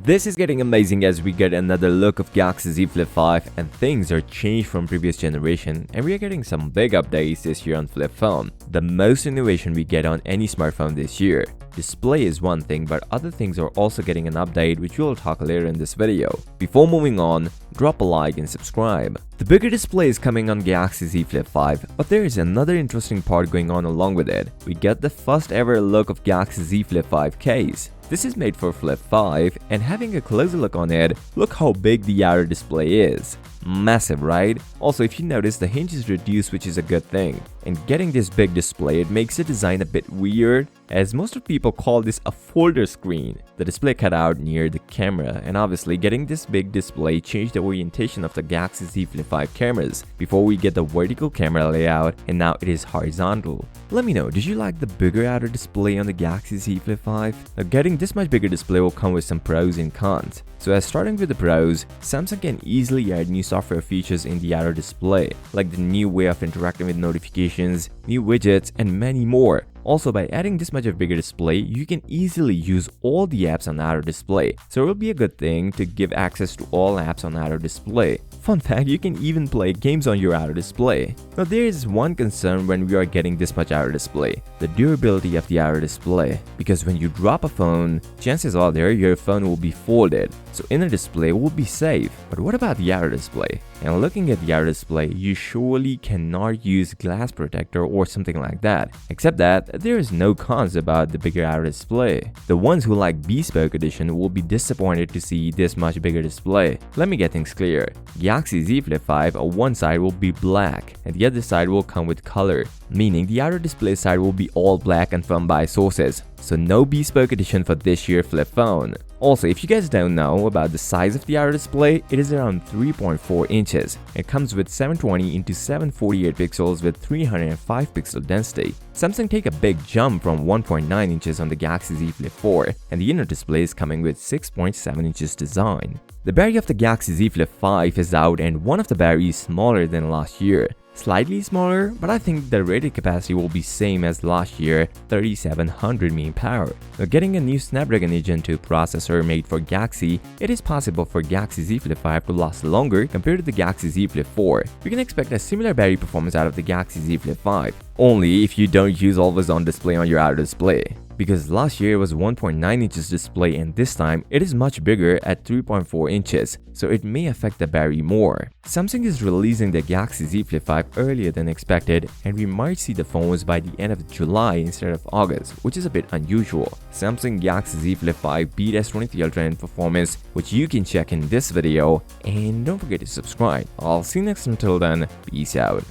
This is getting amazing as we get another look of Galaxy Z Flip 5 and things are changed from previous generation and we are getting some big updates this year on flip phone. The most innovation we get on any smartphone this year. Display is one thing, but other things are also getting an update which we'll talk later in this video. Before moving on, drop a like and subscribe. The bigger display is coming on Galaxy Z Flip 5, but there is another interesting part going on along with it. We get the first ever look of Galaxy Z Flip 5 case. This is made for Flip 5 and having a closer look on it, look how big the outer display is. Massive, right? Also, if you notice, the hinge is reduced, which is a good thing. And getting this big display, it makes the design a bit weird, as most of people call this a folder screen. The display cut out near the camera, and obviously getting this big display changed the orientation of the Galaxy Z Flip 5 cameras. Before we get the vertical camera layout, and now it is horizontal. Let me know, did you like the bigger outer display on the Galaxy Z Flip 5? Now, getting this much bigger display will come with some pros and cons. So as starting with the pros, Samsung can easily add new software features in the outer display, like the new way of interacting with notifications, new widgets, and many more. Also, by adding this much of bigger display, you can easily use all the apps on the outer display, so it will be a good thing to give access to all apps on outer display. Fun fact, you can even play games on your outer display. Now there is one concern when we are getting this much outer display, the durability of the outer display, because when you drop a phone, chances are there your phone will be folded, so inner display will be safe. But what about the outer display? And looking at the outer display, you surely cannot use glass protector or something like that, except that there is no cons about the bigger outer display. The ones who like bespoke edition will be disappointed to see this much bigger display. Let me get things clear. Galaxy Z Flip 5 on one side will be black and the other side will come with color, meaning the outer display side will be all black confirmed by sources. So no bespoke edition for this year flip phone. Also, if you guys don't know about the size of the outer display, it is around 3.4 inches. It comes with 720 into 748 pixels with 305 pixel density. Samsung take a big jump from 1.9 inches on the Galaxy Z Flip 4, and the inner display is coming with 6.7 inches design. The battery of the Galaxy Z Flip 5 is out and one of the batteries is smaller than last year. Slightly smaller, but I think the rated capacity will be same as last year, 3700 mAh. Now getting a new Snapdragon Gen 2 processor made for Galaxy, it is possible for Galaxy Z Flip 5 to last longer compared to the Galaxy Z Flip 4. You can expect a similar battery performance out of the Galaxy Z Flip 5, only if you don't use always on display on your outer display. Because last year it was 1.9 inches display and this time it is much bigger at 3.4 inches, so it may affect the battery more. Samsung is releasing the Galaxy Z Flip 5 earlier than expected and we might see the phones by the end of July instead of August, which is a bit unusual. Samsung Galaxy Z Flip 5 beat S23 Ultra in performance, which you can check in this video, and don't forget to subscribe. I'll see you next time. Until then, peace out.